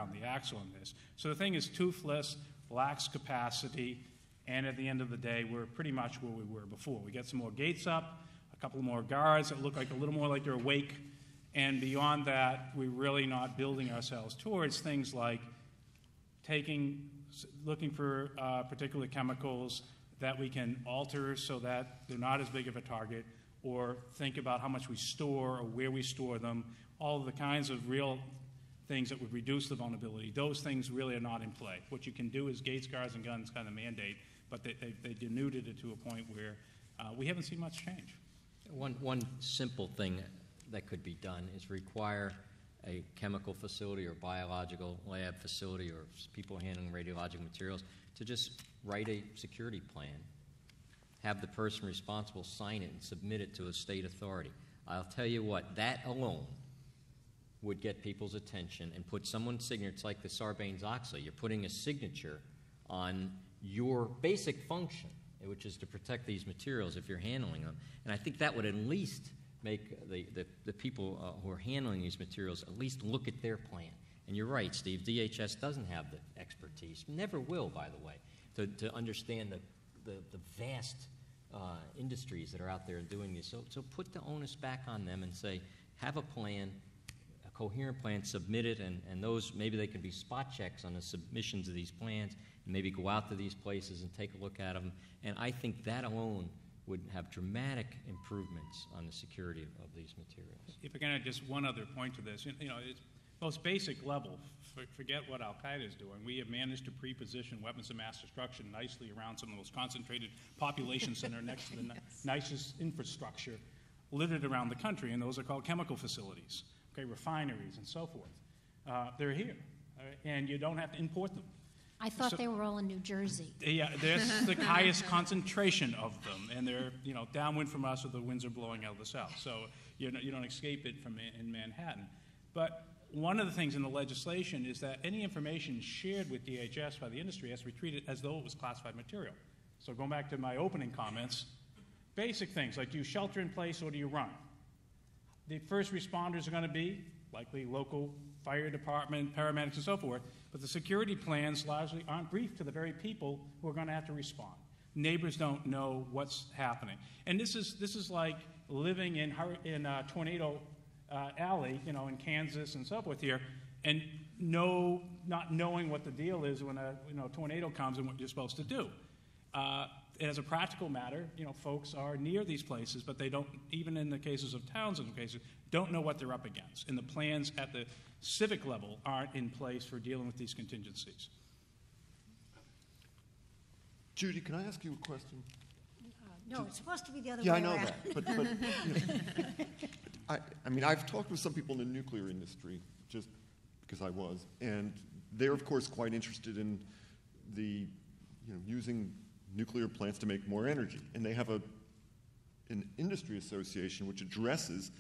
around the axle on this. So the thing is toothless, lacks capacity, and at the end of the day, we're pretty much where we were before. We get some more gates up, a couple more guards that look like a little more like they're awake, and beyond that, we're really not building ourselves towards things like looking for particular chemicals that we can alter so that they're not as big of a target, or think about how much we store or where we store them, all of the kinds of real things that would reduce the vulnerability. Those things really are not in play. What you can do is gates, guards, and guns kind of mandate, but they denuded it to a point where we haven't seen much change. One simple thing that could be done is require a chemical facility or biological lab facility or people handling radiological materials to just write a security plan, have the person responsible sign it and submit it to a state authority. I'll tell you what, that alone would get people's attention and put someone's signature. It's like the Sarbanes-Oxley. You're putting a signature on your basic function, which is to protect these materials if you're handling them. And I think that would at least make the people who are handling these materials at least look at their plan. And you're right, Steve, DHS doesn't have the expertise, never will, by the way, to understand the vast industries that are out there doing this. So put the onus back on them and say, have a plan, a coherent plan, submit it, and those, maybe they can be spot checks on the submissions of these plans, and maybe go out to these places and take a look at them. And I think that alone would have dramatic improvements on the security of these materials. If I can add just one other point to this, you know, it's most basic level, forget what Al-Qaeda is doing. We have managed to pre-position weapons of mass destruction nicely around some of the most concentrated population center next to the nicest infrastructure littered around the country, and those are called chemical facilities, okay, refineries and so forth. They're here, and you don't have to import them. I thought they were all in New Jersey. Yeah, there's the highest concentration of them, and they're, you know, downwind from us, or the winds are blowing out of the south. So you don't escape it from in Manhattan. But one of the things in the legislation is that any information shared with DHS by the industry has to be treated as though it was classified material. So going back to my opening comments, basic things like, do you shelter in place or do you run? The first responders are going to be likely local fire department, paramedics, and so forth, but the security plans largely aren't briefed to the very people who are going to have to respond. Neighbors don't know what's happening. And this is like living in Tornado Alley, you know, in Kansas and so forth here, and not knowing what the deal is when a tornado comes and what you're supposed to do. As a practical matter, you know, folks are near these places, but they don't, even in the cases of towns in cases, don't know what they're up against. And the plans at the civic level aren't in place for dealing with these contingencies. Judy, can I ask you a question? No, it's supposed to be the other way around. Yeah, I know that. But you know, I mean, I've talked with some people in the nuclear industry, just because I was, and they're, of course, quite interested in the, you know, using nuclear plants to make more energy. And they have an industry association which addresses,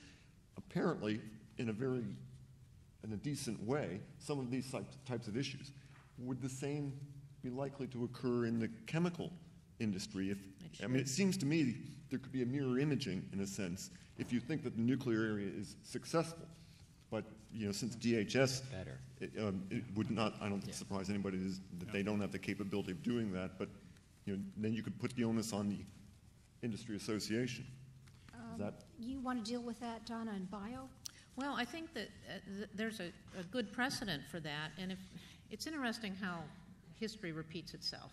apparently, in a decent way, some of these types of issues. Would the same be likely to occur in the chemical industry? I mean, it seems to me there could be a mirror imaging, in a sense, if you think that the nuclear area is successful. But, you know, since DHS, it would not, I don't think surprise anybody that they don't have the capability of doing that, but, you know, then you could put the onus on the industry association. You want to deal with that, Donna, in bio? Well, I think that there's a good precedent for that, and it's interesting how history repeats itself.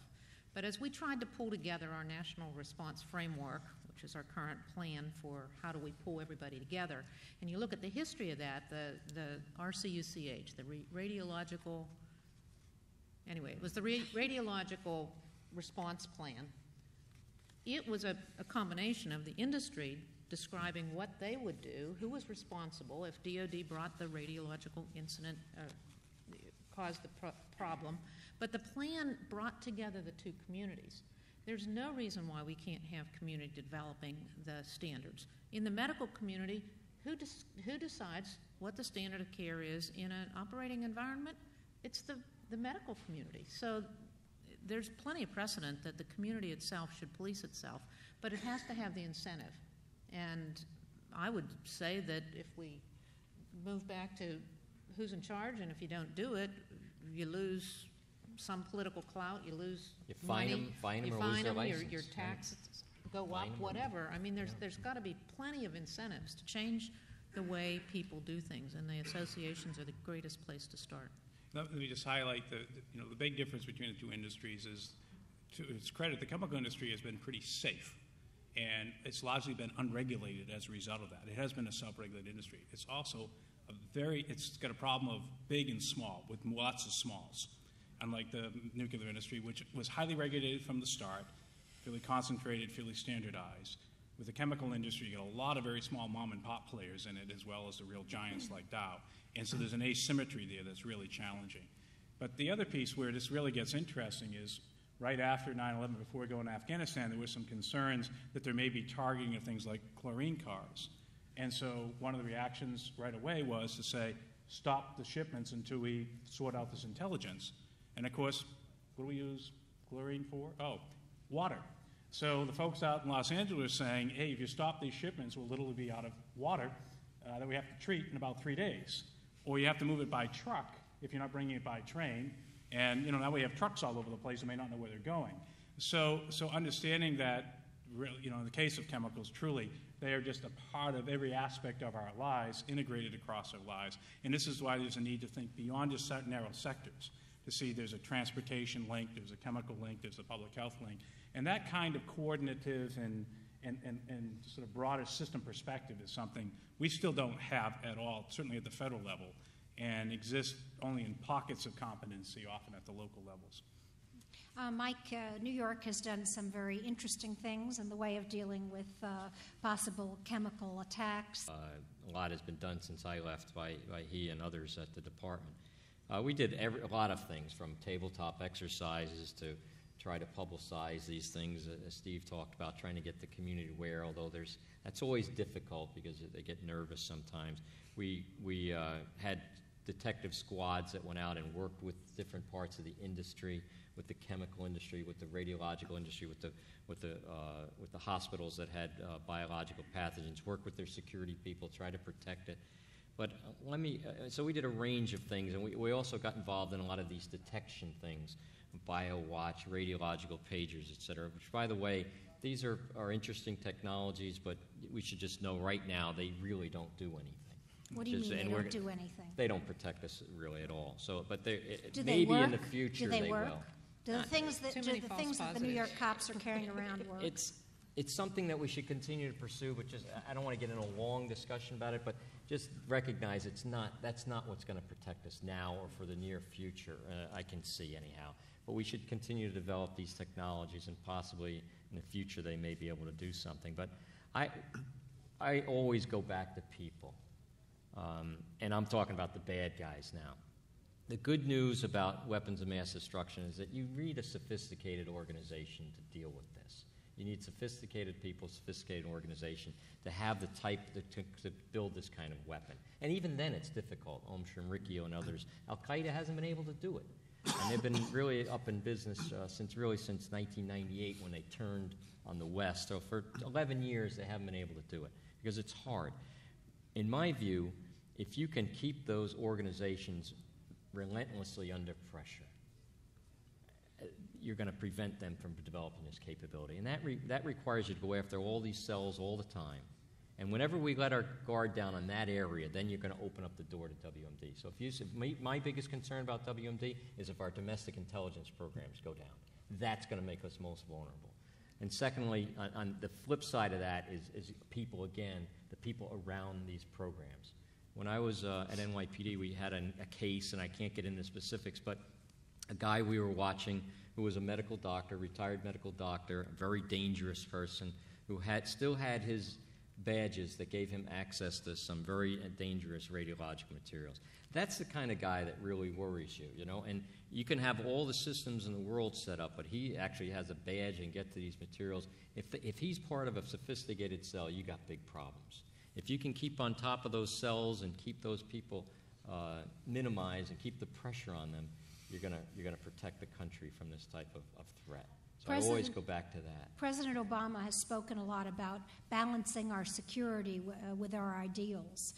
But as we tried to pull together our national response framework, which is our current plan for how do we pull everybody together, and you look at the history of that, the RCUCH, the radiological, anyway, it was the radiological response plan. It was a combination of the industry describing what they would do, who was responsible if DOD brought the radiological incident, caused the problem. But the plan brought together the two communities. There's no reason why we can't have community developing the standards. In the medical community, who decides what the standard of care is in an operating environment? It's the medical community. So there's plenty of precedent that the community itself should police itself, but it has to have the incentive. And I would say that if we move back to who's in charge, and if you don't do it, you lose some political clout, you lose You fine money, 'em- fine 'em you or lose fine their 'em, your license, right? taxes go Fine up, 'em. whatever. I mean, there's got to be plenty of incentives to change the way people do things, and the associations are the greatest place to start. Let me just highlight the big difference between the two industries is, to its credit, the chemical industry has been pretty safe, and it's largely been unregulated as a result of that. It has been a self-regulated industry. It's also it's got a problem of big and small, with lots of smalls, unlike the nuclear industry, which was highly regulated from the start, fairly concentrated, fairly standardized. With the chemical industry, you get a lot of very small mom-and-pop players in it, as well as the real giants like Dow. And so there's an asymmetry there that's really challenging. But the other piece where this really gets interesting is right after 9/11, before we go into Afghanistan, there were some concerns that there may be targeting of things like chlorine cars. And so one of the reactions right away was to say, stop the shipments until we sort out this intelligence. And of course, what do we use chlorine for? Oh, water. So the folks out in Los Angeles are saying, hey, if you stop these shipments, we'll literally be out of water that we have to treat in about 3 days. Or you have to move it by truck if you're not bringing it by train. And, now we have trucks all over the place and may not know where they're going. So understanding that, really, in the case of chemicals, truly, they are just a part of every aspect of our lives, integrated across our lives. And this is why there's a need to think beyond just narrow sectors, to see there's a transportation link, there's a chemical link, there's a public health link. And that kind of coordinative and sort of broader system perspective is something we still don't have at all, certainly at the federal level, and exists only in pockets of competency, often at the local levels. Mike, New York has done some very interesting things in the way of dealing with possible chemical attacks. A lot has been done since I left by he and others at the department. We did a lot of things, from tabletop exercises to try to publicize these things, as Steve talked about, trying to get the community aware, although that's always difficult because they get nervous sometimes. We had detective squads that went out and worked with different parts of the industry, with the chemical industry, with the radiological industry, with the hospitals that had biological pathogens, worked with their security people, try to protect it. But so we did a range of things, and we also got involved in a lot of these detection things, BioWatch, radiological pagers, et cetera, which, by the way, these are interesting technologies, but we should just know right now they really don't do anything. What do you mean they don't do anything? They don't protect us really at all. So, but maybe in the future they will. Do the things that the New York cops are carrying around work? It's something that we should continue to pursue, but I don't want to get in a long discussion about it, but just recognize that's not what's going to protect us now or for the near future, I can see anyhow. But we should continue to develop these technologies, and possibly in the future they may be able to do something. But I always go back to people, and I'm talking about the bad guys now. The good news about weapons of mass destruction is that you need a sophisticated organization to deal with this. You need sophisticated people, sophisticated organization to have the type to build this kind of weapon. And even then it's difficult. Ricky and others. Al-Qaeda hasn't been able to do it. And they've been really up in business since 1998, when they turned on the West. So for 11 years they haven't been able to do it because it's hard. In my view, if you can keep those organizations relentlessly under pressure, you're going to prevent them from developing this capability. And that requires you to go after all these cells all the time. And whenever we let our guard down on that area, then you're going to open up the door to WMD. So my biggest concern about WMD is if our domestic intelligence programs go down. That's going to make us most vulnerable. And secondly, on the flip side of that is people, again, the people around these programs. When I was at NYPD, we had a case, and I can't get into specifics, but a guy we were watching who was a medical doctor, retired medical doctor, a very dangerous person, who still had his badges that gave him access to some very dangerous radiological materials. That's the kind of guy that really worries you, and you can have all the systems in the world set up, but he actually has a badge and get to these materials. If he's part of a sophisticated cell, you got big problems. If you can keep on top of those cells and keep those people minimized and keep the pressure on them, you're going to protect the country from this type of threat. So I always go back to that. President Obama has spoken a lot about balancing our security with our ideals.